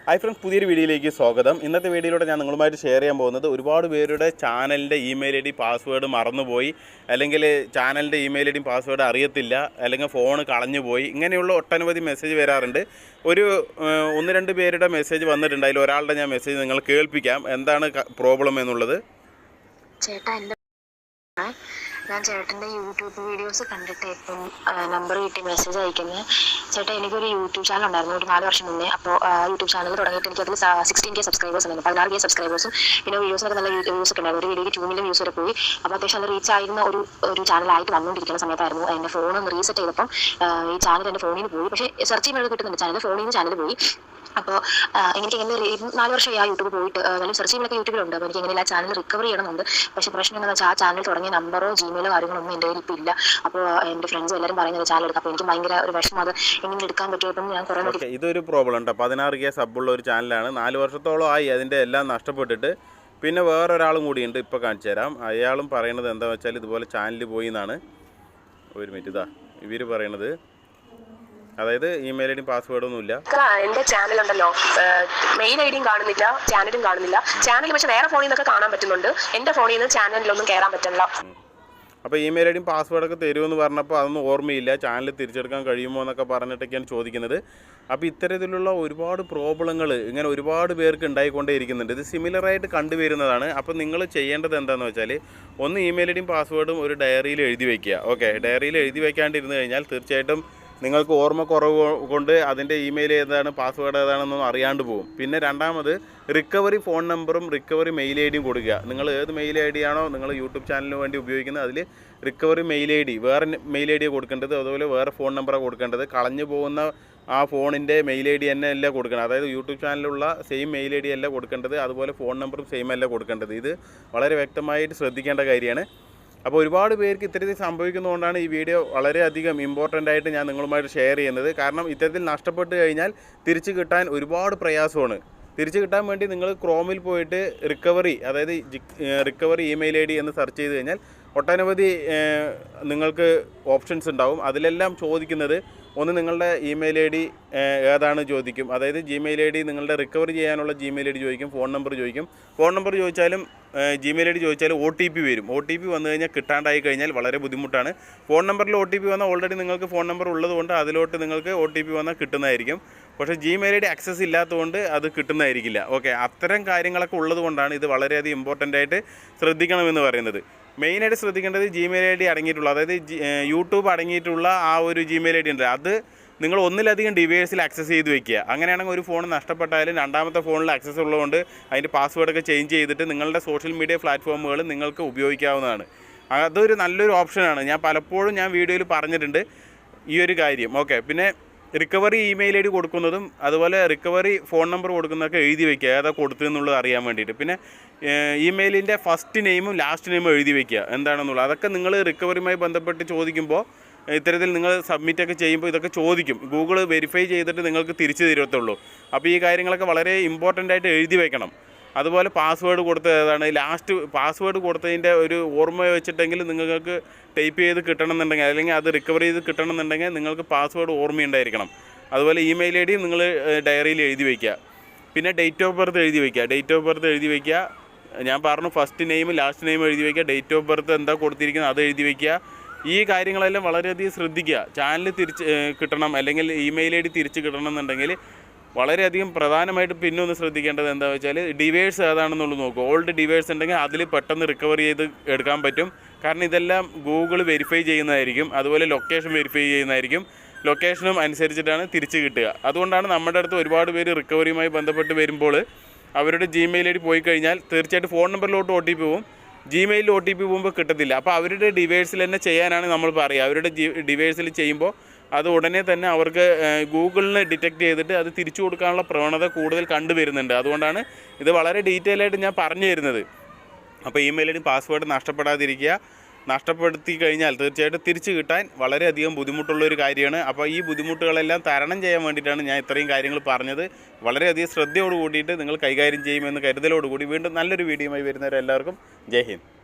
Hi friends, പുതിയൊരു വീഡിയോയിലേക്ക് സ്വാഗതം. ഇന്നത്തെ വീഡിയോയിലൂടെ ഞാൻ നിങ്ങളുമായിട്ട് ഷെയർ ചെയ്യാൻ പോകുന്നത് ഒരുപാട് പേരുടെ ചാനലിൻ്റെ ഇമെയിൽ ഐ ഡി പാസ്വേഡ് മറന്നുപോയി, അല്ലെങ്കിൽ ചാനലിൻ്റെ ഇമെയിൽ ഐ ഡി പാസ്വേഡ് അറിയത്തില്ല, അല്ലെങ്കിൽ ഫോൺ കളഞ്ഞുപോയി, ഇങ്ങനെയുള്ള ഒട്ടനവധി മെസ്സേജ് വരാറുണ്ട്. ഒരു 1-2 പേരുടെ മെസ്സേജ് വന്നിട്ടുണ്ട്. അതിൽ ഒരാളുടെ ഞാൻ മെസ്സേജ് നിങ്ങൾ കേൾപ്പിക്കാം, എന്താണ് പ്രോബ്ലം എന്നുള്ളത്. ഞാൻ ചേട്ടൻ്റെ യൂട്യൂബ് വീഡിയോസ് കണ്ടിട്ട് ഇപ്പം നമ്പർ കിട്ടി മെസ്സേജ് അയക്കുന്നത്. ചേട്ടാ, എനിക്കൊരു യൂട്യൂബ് ചാനൽ ഉണ്ടായിരുന്നു ഒരു 4 വർഷം മുന്നേ. അപ്പോൾ യൂട്യൂബ് ചാനൽ തുടങ്ങിയിട്ട് എനിക്കതിൽ 16K സബ്സ്ക്രൈബേഴ്സ് ഉണ്ടായിരുന്നു, 16K സബ്സ്ക്രൈബേഴ്സും പിന്നെ വീഡിയോസിനൊക്കെ നല്ല വ്യൂസ് ഒക്കെ ഉണ്ടായിരുന്നു. ഒരു വീഡിയോക്ക് 2 മില്യൺ വ്യൂസ് വരെ പോയി. അപ്പോൾ അത്യാവശ്യം നല്ല റീച്ച് ആയിരുന്ന ഒരു ചാനലായിട്ട് വന്നുകൊണ്ടിരിക്കുന്ന സമയത്തായിരുന്നു എൻ്റെ ഫോൺ ഒന്ന് റീസെറ്റ് ചെയ്തപ്പം ഈ ചാനൽ എൻ്റെ ഫോണിൽ നിന്ന് പോയി. പക്ഷേ സെർച്ച് ചെയ്യുമ്പോൾ കിട്ടുന്നുണ്ട് ചാനൽ, ഫോണിൽ നിന്ന് ചാനൽ പോയി. അപ്പോൾ എനിക്ക് എങ്ങനെ 4 വർഷമായി ആ യൂട്യൂബ് പോയിട്ട്, എന്നാലും സെർച്ച് ചെയ്യുമ്പോഴൊക്കെ യൂട്യൂബിലുണ്ട്. അപ്പോൾ എനിക്ക് എങ്ങനെ ആ ചാനൽ റിക്കവർ ചെയ്യണമെന്നുണ്ട്. പക്ഷേ പ്രശ്നം എന്താണെന്ന് വെച്ചാൽ ആ ചാനൽ തുടങ്ങിയ നമ്പറോ ജിമെയിലോ കാര്യങ്ങളൊന്നും എൻ്റെ കയ്യിൽ ഇപ്പോൾ ഇല്ല. അപ്പോൾ എൻ്റെ ഫ്രണ്ട്സ് എല്ലാവരും പറയുന്നത് ചാനൽ എടുക്കാം. അപ്പോൾ എനിക്ക് ഭയങ്കര ഒരു വിഷമം, അത് എങ്ങനെ എടുക്കാൻ പറ്റുമോ? അപ്പം ഞാൻ കുറേ ഇതൊരു പ്രോബ്ലം ഉണ്ട്. 16K സബ്ബുള്ള ഒരു ചാനലാണ്. 4 വർഷത്തോളം ആയി അതിൻ്റെ എല്ലാം നഷ്ടപ്പെട്ടിട്ട്. പിന്നെ വേറൊരാളും കൂടിയുണ്ട്, ഇപ്പോൾ കാണിച്ചു തരാം. അയാളും പറയണത് എന്താണെന്ന് വെച്ചാൽ ഇതുപോലെ ചാനൽ പോയി എന്നാണ്. ഒരു മിനിറ്റ്, ഇതാ ഇവർ പറയണത്. അതായത് ഇമെയിൽ ഐ ഡിയും പാസ്വേഡൊന്നും ഇല്ല. എൻ്റെ ചാനലുണ്ടല്ലോ, മെയിൽ ഐ ഡിയും കാണുന്നില്ല, ചാനലും കാണുന്നില്ല. ചാനൽ പക്ഷേ വേറെ ഫോണിൽ നിന്നൊക്കെ കാണാൻ പറ്റുന്നുണ്ട്. എൻ്റെ ഫോണിൽ നിന്ന് ചാനലിലൊന്നും കയറാൻ പറ്റില്ല. അപ്പോൾ ഇമെയിൽ ഐ ഡിയും പാസ്വേഡൊക്കെ തരുമെന്ന് പറഞ്ഞപ്പോൾ അതൊന്നും ഓർമ്മയില്ല. ചാനൽ തിരിച്ചെടുക്കാൻ കഴിയുമോ എന്നൊക്കെ പറഞ്ഞിട്ടൊക്കെയാണ് ചോദിക്കുന്നത്. അപ്പോൾ ഇത്തരത്തിലുള്ള ഒരുപാട് പ്രോബ്ലങ്ങൾ ഇങ്ങനെ ഒരുപാട് പേർക്ക് ഉണ്ടായിക്കൊണ്ടേ ഇരിക്കുന്നുണ്ട്. ഇത് സിമിലറായിട്ട് കണ്ടുവരുന്നതാണ്. അപ്പോൾ നിങ്ങൾ ചെയ്യേണ്ടത് എന്താണെന്ന് വെച്ചാൽ, ഒന്ന് ഇമെയിൽ ഐ ഡിയും പാസ്വേഡും ഒരു ഡയറിയിൽ എഴുതി വയ്ക്കുക. ഓക്കെ, ഡയറിയിൽ എഴുതി വയ്ക്കാണ്ടിരുന്ന് കഴിഞ്ഞാൽ തീർച്ചയായിട്ടും നിങ്ങൾക്ക് ഓർമ്മക്കുറവ് കൊണ്ട് അതിൻ്റെ ഇമെയിൽ ഏതാണ് പാസ്വേഡ് ഏതാണെന്നൊന്നും അറിയാണ്ട് പോകും. പിന്നെ രണ്ടാമത്, റിക്കവറി ഫോൺ നമ്പറും റിക്കവറി മെയിൽ ഐ ഡിയും കൊടുക്കുക. നിങ്ങൾ ഏത് മെയിൽ ഐ ഡി ആണോ നിങ്ങൾ യൂട്യൂബ് ചാനലിന് വേണ്ടി ഉപയോഗിക്കുന്നത്, അതിൽ റിക്കവറി മെയിൽ ഐ ഡി, വേറെ മെയിൽ ഐ ഡിയാണ് കൊടുക്കേണ്ടത്. അതുപോലെ വേറെ ഫോൺ നമ്പറാണ് കൊടുക്കേണ്ടത്. കളഞ്ഞു പോകുന്ന ആ ഫോണിൻ്റെ മെയിൽ ഐ ഡി തന്നെ അല്ല കൊടുക്കണം. അതായത് യൂട്യൂബ് ചാനലിലുള്ള സെയിം മെയിൽ ഐ ഡി അല്ല കൊടുക്കേണ്ടത്. അതുപോലെ ഫോൺ നമ്പറും സെയിം അല്ല കൊടുക്കേണ്ടത്. ഇത് വളരെ വ്യക്തമായിട്ട് ശ്രദ്ധിക്കേണ്ട കാര്യമാണ്. അപ്പോൾ ഒരുപാട് പേർക്ക് ഇത്തരത്തിൽ സംഭവിക്കുന്നതുകൊണ്ടാണ് ഈ വീഡിയോ വളരെയധികം ഇമ്പോർട്ടൻ്റ് ആയിട്ട് ഞാൻ നിങ്ങളുമായിട്ട് ഷെയർ ചെയ്യുന്നത്. കാരണം ഇത്തരത്തിൽ നഷ്ടപ്പെട്ട് കഴിഞ്ഞാൽ തിരിച്ച് കിട്ടാൻ ഒരുപാട് പ്രയാസമാണ്. തിരിച്ച് കിട്ടാൻ വേണ്ടി നിങ്ങൾ ക്രോമിൽ പോയിട്ട് റിക്കവറി, അതായത് റിക്കവറി ഇമെയിൽ ഐ ഡി എന്ന് സെർച്ച് ചെയ്ത് കഴിഞ്ഞാൽ ഒട്ടനവധി നിങ്ങൾക്ക് ഓപ്ഷൻസ് ഉണ്ടാവും. അതിലെല്ലാം ചോദിക്കുന്നത് ഒന്ന് നിങ്ങളുടെ ഇമെയിൽ ഐ ഡി ഏതാണ് ചോദിക്കും. അതായത് ജിമെയിൽ ഐ ഡി, നിങ്ങളുടെ റിക്കവറി ചെയ്യാനുള്ള ജിമെയിൽ ഐ ഡി ചോദിക്കും, ഫോൺ നമ്പർ ചോദിക്കും. ഫോൺ നമ്പർ ചോദിച്ചാലും ജിമെയിൽ ഐ ഡി ചോദിച്ചാലും OTP വരും. OTP വന്നു കഴിഞ്ഞാൽ കിട്ടാണ്ടായി കഴിഞ്ഞാൽ വളരെ ബുദ്ധിമുട്ടാണ്. ഫോൺ നമ്പറിൽ OTP വന്നാൽ ഓൾറെഡി നിങ്ങൾക്ക് ഫോൺ നമ്പർ ഉള്ളതുകൊണ്ട് അതിലോട്ട് നിങ്ങൾക്ക് OTP വന്നാൽ കിട്ടുന്നതായിരിക്കും. പക്ഷേ ജിമെയിൽ ഐ ഡി ആക്സസ് ഇല്ലാത്തതുകൊണ്ട് അത് കിട്ടുന്നതായിരിക്കില്ല. ഓക്കെ, അത്തരം കാര്യങ്ങളൊക്കെ ഉള്ളത് കൊണ്ടാണ് ഇത് വളരെയധികം ഇമ്പോർട്ടൻ്റ് ആയിട്ട് ശ്രദ്ധിക്കണമെന്ന് പറയുന്നത്. മെയിനായിട്ട് ശ്രദ്ധിക്കേണ്ടത് ജിമെയിൽ ഐ ഡി അടങ്ങിയിട്ടുള്ള, അതായത് യൂട്യൂബ് അടങ്ങിയിട്ടുള്ള ആ ഒരു ജിമെയിൽ ഐ ഡി ഉണ്ട്, അത് നിങ്ങൾ ഒന്നിലധികം ഡിവൈസിൽ ആക്സസ് ചെയ്ത് വെക്കുക. അങ്ങനെയാണെങ്കിൽ ഒരു ഫോൺ നഷ്ടപ്പെട്ടാലും രണ്ടാമത്തെ ഫോണിൽ ആക്സസ് ഉള്ളതുകൊണ്ട് അതിൻ്റെ പാസ്വേഡൊക്കെ ചേഞ്ച് ചെയ്തിട്ട് നിങ്ങളുടെ സോഷ്യൽ മീഡിയ പ്ലാറ്റ്ഫോമുകൾ നിങ്ങൾക്ക് ഉപയോഗിക്കാവുന്നതാണ്. അതൊരു നല്ലൊരു ഓപ്ഷനാണ്. ഞാൻ വീഡിയോയിൽ പറഞ്ഞിട്ടുണ്ട് ഈ ഒരു കാര്യം. ഓക്കെ, പിന്നെ റിക്കവറി ഇമെയിൽ ഐ ഡി കൊടുക്കുന്നതും അതുപോലെ റിക്കവറി ഫോൺ നമ്പർ കൊടുക്കുന്നതൊക്കെ എഴുതി വയ്ക്കുക, ഏതാ കൊടുത്തതെന്നുള്ളത് അറിയാൻ വേണ്ടിയിട്ട്. പിന്നെ ഇമെയിലിൻ്റെ ഫസ്റ്റ് നെയിമും ലാസ്റ്റ് നെയിമും എഴുതി വയ്ക്കുക എന്താണെന്നുള്ളത്. അതൊക്കെ നിങ്ങൾ റിക്കവറിയുമായി ബന്ധപ്പെട്ട് ചോദിക്കുമ്പോൾ, ഇത്തരത്തിൽ നിങ്ങൾ സബ്മിറ്റൊക്കെ ചെയ്യുമ്പോൾ ഇതൊക്കെ ചോദിക്കും. ഗൂഗിൾ വെരിഫൈ ചെയ്തിട്ട് നിങ്ങൾക്ക് തിരിച്ചു തരത്തുള്ളൂ. അപ്പോൾ ഈ കാര്യങ്ങളൊക്കെ വളരെ ഇമ്പോർട്ടൻ്റ് ആയിട്ട് എഴുതി വയ്ക്കണം. അതുപോലെ പാസ്വേഡ് കൊടുത്തത് ഏതാണ്, ലാസ്റ്റ് പാസ്വേഡ് കൊടുത്തതിൻ്റെ ഒരു ഓർമ്മ വെച്ചിട്ടെങ്കിൽ നിങ്ങൾക്ക് ടൈപ്പ് ചെയ്ത് കിട്ടണമെന്നുണ്ടെങ്കിൽ, അല്ലെങ്കിൽ അത് റിക്കവർ ചെയ്ത് കിട്ടണമെന്നുണ്ടെങ്കിൽ നിങ്ങൾക്ക് പാസ്വേഡ് ഓർമ്മയുണ്ടായിരിക്കണം. അതുപോലെ ഇമെയിൽ ഐ ഡി നിങ്ങൾ ഡയറിയിൽ എഴുതി വയ്ക്കുക. പിന്നെ ഡേറ്റ് ഓഫ് ബർത്ത് എഴുതി വയ്ക്കുക. ഞാൻ പറഞ്ഞു, ഫസ്റ്റ് നെയിം ലാസ്റ്റ് നെയിം എഴുതി വയ്ക്കുക. ഡേറ്റ് ഓഫ് ബർത്ത് എന്താ കൊടുത്തിരിക്കുന്നത് അത് എഴുതി വയ്ക്കുക. ഈ കാര്യങ്ങളെല്ലാം വളരെയധികം ശ്രദ്ധിക്കുക. ചാനൽ തിരിച്ച് കിട്ടണം, അല്ലെങ്കിൽ ഇമെയിൽ ഐ ഡി തിരിച്ച് കിട്ടണം എന്നുണ്ടെങ്കിൽ വളരെയധികം പ്രധാനമായിട്ട് പിന്നെ ഒന്ന് ശ്രദ്ധിക്കേണ്ടത് എന്താണെന്ന് വെച്ചാൽ, ഡിവൈസ് ഏതാണെന്നുള്ളത് നോക്കുക. ഓൾഡ് ഡിവൈസ് ഉണ്ടെങ്കിൽ അതിൽ പെട്ടെന്ന് റിക്കവർ ചെയ്ത് എടുക്കാൻ പറ്റും. കാരണം ഇതെല്ലാം ഗൂഗിൾ വെരിഫൈ ചെയ്യുന്നതായിരിക്കും. അതുപോലെ ലൊക്കേഷൻ വെരിഫൈ ചെയ്യുന്നതായിരിക്കും. ലൊക്കേഷനും അനുസരിച്ചിട്ടാണ് തിരിച്ച് കിട്ടുക. അതുകൊണ്ടാണ് നമ്മുടെ അടുത്ത് ഒരുപാട് പേര് റിക്കവറിയുമായി ബന്ധപ്പെട്ട് വരുമ്പോൾ അവരുടെ ജിമെയിൽ ഐ ഡി പോയി കഴിഞ്ഞാൽ തീർച്ചയായിട്ടും ഫോൺ നമ്പറിലോട്ട് OTP പോകും, ജിമെയിലിൽ OTP പോകുമ്പോൾ കിട്ടത്തില്ല. അപ്പോൾ അവരുടെ ഡിവൈസിൽ തന്നെ ചെയ്യാനാണ് നമ്മൾ പറയുക. അവരുടെ ഡിവൈസിൽ ചെയ്യുമ്പോൾ അത് ഉടനെ തന്നെ അവർക്ക് ഗൂഗിളിന് ഡിറ്റക്റ്റ് ചെയ്തിട്ട് അത് തിരിച്ചു കൊടുക്കാനുള്ള പ്രവണത കൂടുതൽ കണ്ടുവരുന്നുണ്ട്. അതുകൊണ്ടാണ് ഇത് വളരെ ഡീറ്റെയിൽ ആയിട്ട് ഞാൻ പറഞ്ഞു തരുന്നത്. അപ്പോൾ ഇമെയിൽ ഐ ഡി പാസ്വേഡ് നഷ്ടപ്പെടാതിരിക്കുക. നഷ്ടപ്പെടുത്തി കഴിഞ്ഞാൽ തീർച്ചയായിട്ടും തിരിച്ചു കിട്ടാൻ വളരെയധികം ബുദ്ധിമുട്ടുള്ളൊരു കാര്യമാണ്. അപ്പോൾ ഈ ബുദ്ധിമുട്ടുകളെല്ലാം തരണം ചെയ്യാൻ വേണ്ടിയിട്ടാണ് ഞാൻ ഇത്രയും കാര്യങ്ങൾ പറഞ്ഞത്. വളരെയധികം ശ്രദ്ധയോട് കൂടിയിട്ട് നിങ്ങൾ കൈകാര്യം ചെയ്യുമെന്ന് കരുതലോടുകൂടി വീണ്ടും നല്ലൊരു വീഡിയോയുമായി വരുന്നവരെല്ലാവർക്കും ജയ് ഹിന്ദ്.